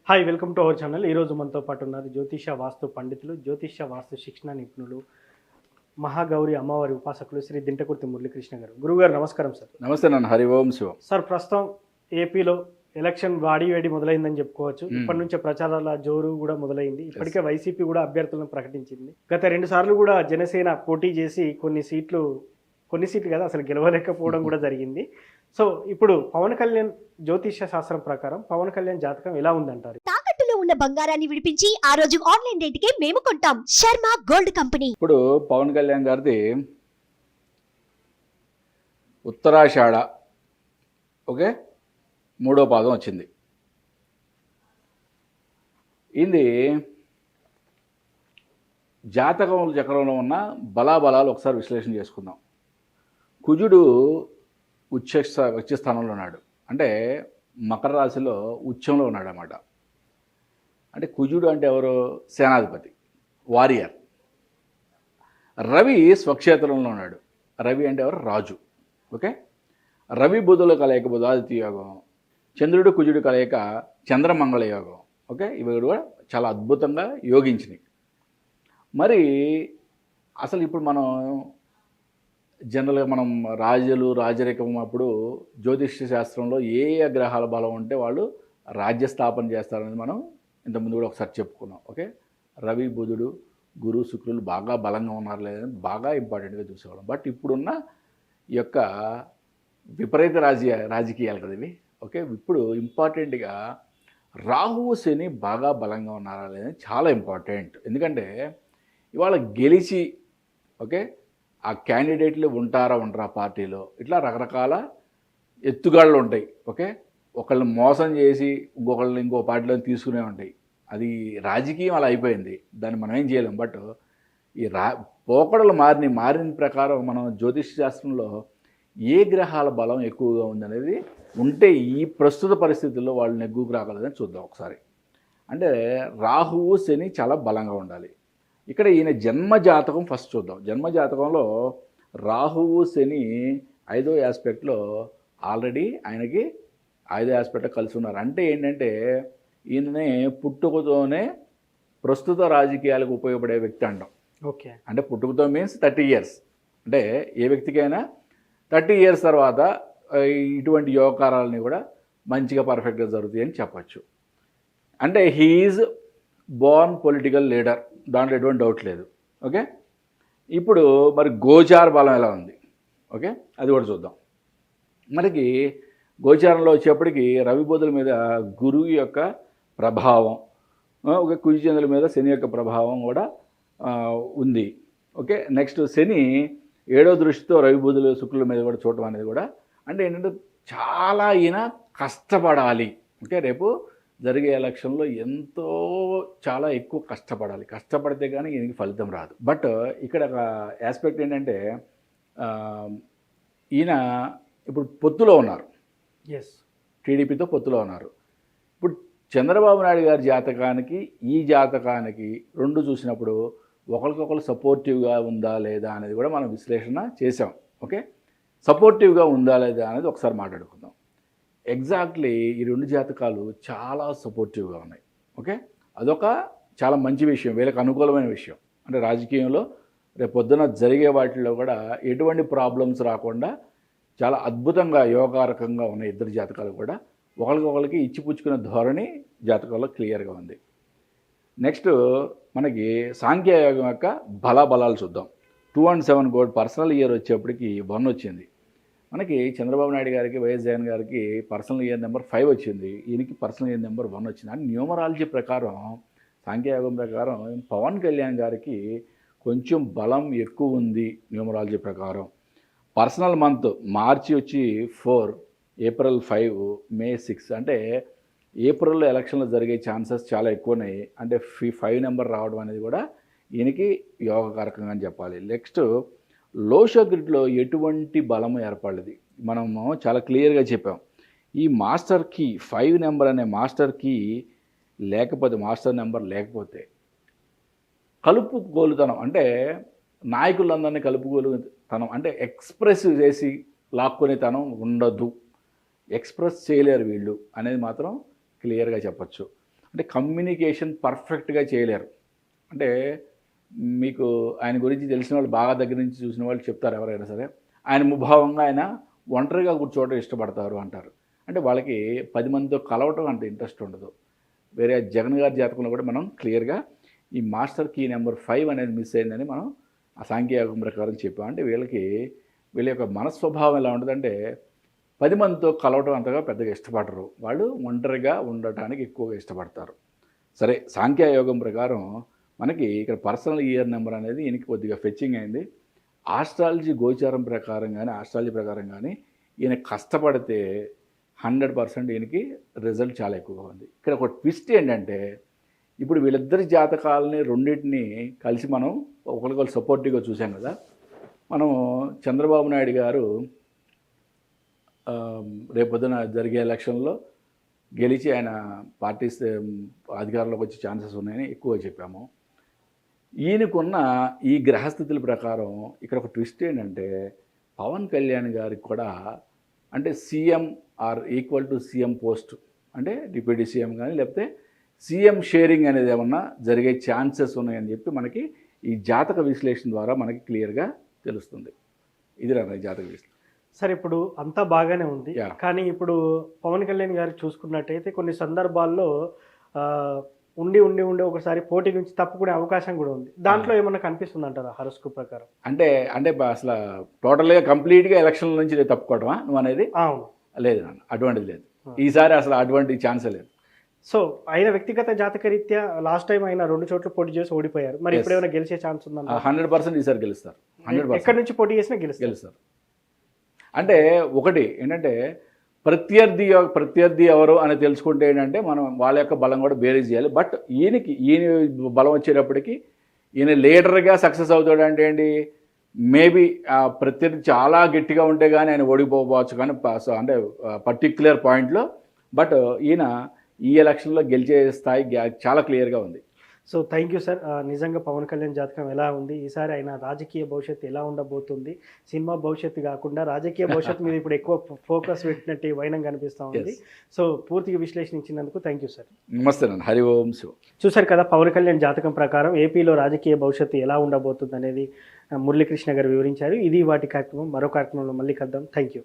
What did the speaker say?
Hi welcome to our channel. ఈరోజు మనతో పాటు ఉన్నారు జ్యోతిష వాస్తు పండితులు, జ్యోతిష వాస్తు శిక్షణ నిపుణులు, మహాగౌరి అమ్మవారి ఉపాసకులు శ్రీ దింటకుర్తి మురళీకృష్ణ గారు. గురువుగారు నమస్కారం సార్. నమస్తే నాన్న. హరి ఓం శివం. సార్, ప్రస్తుతం ఏపీలో ఎలక్షన్ వాడి వేడి మొదలైందని చెప్పుకోవచ్చు. ఇప్పటి నుంచే ప్రచారాల జోరు కూడా మొదలైంది. ఇప్పటికే వైసీపీ కూడా అభ్యర్థులను ప్రకటించింది. గత 2 సార్లు కూడా జనసేన పోటీ చేసి కొన్ని సీట్లు కదా అసలు గెలవలేకపోవడం కూడా జరిగింది. సో ఇప్పుడు పవన్ కళ్యాణ్ జ్యోతిష శాస్త్రం ప్రకారం పవన్ కళ్యాణ్ జాతకం ఎలా ఉందంటారు? తాకట్టులో ఉన్న బంగారాన్ని విడిపించి ఆ రోజు ఆన్లైన్ రేటుకే మేము కొంటాం. Sharma gold company. ఇప్పుడు పవన్ కళ్యాణ్ గారిది ఉత్తరాషాఢ, ఓకే, 3వ పాదం వచ్చింది. ఇది జాతకం చక్రంలో ఉన్న బలాబలాలు ఒకసారి విశ్లేషణ చేసుకుందాం. కుజుడు ఉచ్చ స్థానంలో ఉన్నాడు, అంటే మకర రాశిలో ఉచ్చంలో ఉన్నాడు అన్నమాట. అంటే కుజుడు అంటే ఎవరు? సేనాధిపతి, వారియర్. రవి స్వక్షేత్రంలో ఉన్నాడు. రవి అంటే ఎవరు? రాజు. ఓకే. రవి బుధుల కలయిక బుధాదిత్య యోగం, చంద్రుడు కుజుడు కలయిక చంద్రమంగళ యోగం. ఓకే, ఇవి కూడా చాలా అద్భుతంగా యోగించినాయి. మరి అసలు ఇప్పుడు మనం జనరల్గా మనం రాజరికం అప్పుడు జ్యోతిష్య శాస్త్రంలో ఏ ఏ గ్రహాల బలం ఉంటే వాళ్ళు రాజ్యస్థాపన చేస్తారనేది మనం ఇంతకుముందు కూడా ఒకసారి చెప్పుకున్నాం. ఓకే, రవి బుధుడు గురు శుక్రులు బాగా బలంగా ఉన్నారు లేదని బాగా ఇంపార్టెంట్గా చూసేవాళ్ళం. బట్ ఇప్పుడున్న ఈ యొక్క విపరీత రాజకీయాలు కదా ఇవి. ఓకే, ఇప్పుడు ఇంపార్టెంట్గా రాహువు శని బాగా బలంగా ఉన్నారా లేదని చాలా ఇంపార్టెంట్. ఎందుకంటే ఇవాళ గెలిచి, ఓకే, ఆ క్యాండిడేట్లు ఉండరా పార్టీలో, ఇట్లా రకరకాల ఎత్తుగాళ్ళు ఉంటాయి. ఓకే, ఒకళ్ళని మోసం చేసి ఇంకొకళ్ళని ఇంకో పార్టీలో తీసుకునే ఉంటాయి. అది రాజకీయం అలా అయిపోయింది, దాన్ని మనం ఏం చేయలేం. బట్ ఈ పోకడలు మారిన ప్రకారం మనం జ్యోతిష్ శాస్త్రంలో ఏ గ్రహాల బలం ఎక్కువగా ఉందనేది ఉంటే ఈ ప్రస్తుత పరిస్థితుల్లో వాళ్ళు నెగ్గుకు రాగలదని చూద్దాం ఒకసారి. అంటే రాహువు శని చాలా బలంగా ఉండాలి. ఇక్కడ ఈయన జన్మజాతకం ఫస్ట్ చూద్దాం. జన్మజాతకంలో రాహువు శని 5వ ఆస్పెక్ట్లో ఆల్రెడీ ఆయనకి 5వ ఆస్పెక్ట్ కలిసి ఉన్నారు. అంటే ఏంటంటే ఈయననే పుట్టుకతోనే ప్రస్తుత రాజకీయాలకు ఉపయోగపడే వ్యక్తి అంటాం. ఓకే, అంటే పుట్టుకతో మీన్స్ 30 years. అంటే ఏ వ్యక్తికైనా 30 years తర్వాత ఇటువంటి యోగకారాలని కూడా మంచిగా పర్ఫెక్ట్గా జరుగుతాయి అని చెప్పచ్చు. అంటే హీఈజ్ బోర్న్ పొలిటికల్ లీడర్, దాంట్లో ఎటువంటి డౌట్ లేదు. ఓకే, ఇప్పుడు మరి గోచార బలం ఎలా ఉంది? ఓకే, అది కూడా చూద్దాం. మనకి గోచారంలో వచ్చేప్పటికి రవి బుధుల మీద గురువు యొక్క ప్రభావం, ఒక కుజచంద్రుల మీద శని యొక్క ప్రభావం కూడా ఉంది. ఓకే, నెక్స్ట్ శని 7వ దృష్టితో రవి బుధులు శుక్రుల మీద కూడా చూడటం అనేది కూడా అంటే ఏంటంటే చాలా ఈయన కష్టపడాలి. ఓకే, రేపు జరిగే ఎలక్షన్లో చాలా ఎక్కువ కష్టపడాలి. కష్టపడితే కానీ ఈయనకి ఫలితం రాదు. బట్ ఇక్కడ ఒక ఆస్పెక్ట్ ఏంటంటే ఈయన ఇప్పుడు పొత్తులో ఉన్నారు. ఎస్, టీడీపీతో పొత్తులో ఉన్నారు. ఇప్పుడు చంద్రబాబు నాయుడు గారి జాతకానికి ఈ జాతకానికి రెండు చూసినప్పుడు ఒకరికొకరు సపోర్టివ్గా ఉందా లేదా అనేది కూడా మనం విశ్లేషణ చేసాం. ఓకే, సపోర్టివ్గా ఉందా లేదా అనేది ఒకసారి మాట్లాడుకుందాం. ఎగ్జాక్ట్లీ ఈ 2 జాతకాలు చాలా సపోర్టివ్గా ఉన్నాయి. ఓకే, అదొక చాలా మంచి విషయం, వీళ్ళకి అనుకూలమైన విషయం. అంటే రాజకీయంలో రేపు పొద్దున జరిగే వాటిల్లో కూడా ఎటువంటి ప్రాబ్లమ్స్ రాకుండా చాలా అద్భుతంగా యోగకారకంగా ఉన్న 2 జాతకాలు కూడా ఒకరికొకరికి ఇచ్చిపుచ్చుకునే ధోరణి జాతకాల్లో క్లియర్గా ఉంది. నెక్స్ట్ మనకి సాంఖ్యయోగం యొక్క బలాలు చూద్దాం. 2 and 7 గోడ్ పర్సనల్ ఇయర్ వచ్చేప్పటికి 1 వచ్చింది. మనకి చంద్రబాబు నాయుడు గారికి, వైఎస్ జగన్ గారికి పర్సనల్ ఇయర్ నెంబర్ 5 వచ్చింది, ఈయనకి పర్సనల్ ఇయర్ నెంబర్ 1 వచ్చింది. అని న్యూమరాలజీ ప్రకారం, సాంఖ్యయోగం ప్రకారం పవన్ కళ్యాణ్ గారికి కొంచెం బలం ఎక్కువ ఉంది. న్యూమరాలజీ ప్రకారం పర్సనల్ మంత్ మార్చి వచ్చి 4, ఏప్రిల్ 5, మే 6. అంటే ఏప్రిల్లో ఎలక్షన్లు జరిగే ఛాన్సెస్ చాలా ఎక్కువ ఉన్నాయి. అంటే 5 నెంబర్ రావడం అనేది కూడా ఈయనకి యోగకారకంగా అని చెప్పాలి. నెక్స్ట్ లోషో గ్రిడ్లో ఎటువంటి బలం ఏర్పడలేదు. మనము చాలా క్లియర్గా చెప్పాం. ఈ మాస్టర్ కీ 5 నెంబర్ అనే మాస్టర్ కీ లేకపోతే, మాస్టర్ నెంబర్ లేకపోతే కలుపుకోలుతనం, అంటే నాయకులందరినీ కలుపుకోలుతనం, అంటే ఎక్స్ప్రెస్ చేసి లాక్కునే తనం ఉండదు. ఎక్స్ప్రెస్ చేయలేరు వీళ్ళు అనేది మాత్రం క్లియర్గా చెప్పచ్చు. అంటే కమ్యూనికేషన్ పర్ఫెక్ట్గా చేయలేరు. అంటే మీకు ఆయన గురించి తెలిసిన వాళ్ళు బాగా దగ్గర నుంచి చూసిన వాళ్ళు చెప్తారు ఎవరైనా సరే, ఆయన ముభావంగా ఆయన ఒంటరిగా కూర్చోవడం ఇష్టపడతారు అంటారు. అంటే వాళ్ళకి 10 మందితో కలవటం అంత ఇంట్రెస్ట్ ఉండదు. వేరే జగన్ గారి జాతకంలో కూడా మనం క్లియర్గా ఈ మాస్టర్ కీ నెంబర్ 5 అనేది మిస్ అయిందని మనం ఆ సాంఖ్యయోగం ప్రకారం చెప్పాం. అంటే వీళ్ళ యొక్క మనస్వభావం ఎలా ఉంటుందంటే 10 మందితో కలవటం అంతగా పెద్దగా ఇష్టపడరు. వాళ్ళు ఒంటరిగా ఉండటానికి ఎక్కువగా ఇష్టపడతారు. సరే, సాంఖ్యయోగం ప్రకారం మనకి ఇక్కడ పర్సనల్ ఇయర్ నెంబర్ అనేది ఈయనకి కొద్దిగా ఫెచ్చింగ్ అయింది. ఆస్ట్రాలజీ గోచారం ప్రకారం కానీ ఆస్ట్రాలజీ ప్రకారం కానీ ఈయన కష్టపడితే 100% ఈయనకి రిజల్ట్ చాలా ఎక్కువగా ఉంది. ఇక్కడ ఒక ట్విస్ట్ ఏంటంటే ఇప్పుడు వీళ్ళిద్దరి జాతకాలని రెండింటిని కలిసి మనం ఒకరికొకరు సపోర్టివ్గా చూసాం కదా. మనం చంద్రబాబు నాయుడు గారు రేపొద్దున జరిగే ఎలక్షన్లో గెలిచి ఆయన పార్టీ అధికారంలోకి వచ్చే ఛాన్సెస్ ఉన్నాయని ఎక్కువగా చెప్పాము. ఈయనకున్న ఈ గ్రహస్థితుల ప్రకారం ఇక్కడ ఒక ట్విస్ట్ ఏంటంటే పవన్ కళ్యాణ్ గారికి కూడా అంటే CM are equal to CM post, అంటే డిప్యూటీ సీఎం కానీ లేకపోతే సీఎం షేరింగ్ అనేది ఏమన్నా జరిగే ఛాన్సెస్ ఉన్నాయని చెప్పి మనకి ఈ జాతక విశ్లేషణ ద్వారా మనకి క్లియర్గా తెలుస్తుంది. ఇది నా జాతక విశ్లేషణ. సరే, ఇప్పుడు అంతా బాగానే ఉంది, Yeah. కానీ ఇప్పుడు పవన్ కళ్యాణ్ గారు చూసుకున్నట్టయితే కొన్ని సందర్భాల్లో ఉండి ఒకసారి పోటీ నుంచి తప్పుకునే అవకాశం కూడా ఉంది. దాంట్లో ఏమన్నా కనిపిస్తుంది అంటారా హరోస్కోప్ ప్రకారం? అంటే అసలు టోటల్గా కంప్లీట్గా ఎలక్షన్ల నుంచి తప్పుకోవడమా నువ్వు అనేది? అవును. లేదు నాన్న, అటువంటిది లేదు. ఈసారి అసలు అటువంటి ఛాన్సే లేదు. సో ఆయన వ్యక్తిగత జాతకరీత్యా లాస్ట్ టైం ఆయన 2 చోట్ల పోటీ చేసి ఓడిపోయారు. మరి ఇప్పుడు ఏమైనా గెలిచే ఛాన్స్ ఉందా? 100% ఈసారి గెలుస్తారు. 100% ఎక్కడి నుంచి పోటీ చేసినా గెలుస్తారు. అంటే ఒకటి ఏంటంటే ప్రత్యర్థి ఎవరు అని తెలుసుకుంటే ఏంటంటే మనం వాళ్ళ యొక్క బలం కూడా బేరీజ్ చేయాలి. బట్ ఈయన బలం వచ్చేటప్పటికి ఈయన లీడర్గా సక్సెస్ అవుతాడు అంటే ఏంటి, మేబీ ప్రత్యర్థి చాలా గట్టిగా ఉంటే కానీ ఆయన ఓడిపోవచ్చు కానీ అంటే పర్టిక్యులర్ పాయింట్లో. బట్ ఈయన ఈ ఎలక్షన్లో గెలిచే స్థాయి చాలా క్లియర్గా ఉంది. So thank you sir. నిజంగా పవన్ కళ్యాణ్ జాతకం ఎలా ఉంది, ఈసారి ఆయన రాజకీయ భవిష్యత్తు ఎలా ఉండబోతుంది, సినిమా భవిష్యత్తు కాకుండా రాజకీయ భవిష్యత్తు మీద ఇప్పుడు ఎక్కువ ఫోకస్ పెట్టినట్టు వైనం కనిపిస్తూ ఉంది. సో పూర్తిగా విశ్లేషించినందుకు థ్యాంక్ యూ సార్. నమస్తే నాన్న. హరి ఓం శివ. చూశారు కదా, పవన్ కళ్యాణ్ జాతకం ప్రకారం ఏపీలో రాజకీయ భవిష్యత్తు ఎలా ఉండబోతుంది అనేది మురళీకృష్ణ గారు వివరించారు. ఇది వాటి కార్యక్రమం. మరో కార్యక్రమంలో మళ్ళీ కలుద్దాం. Thank you.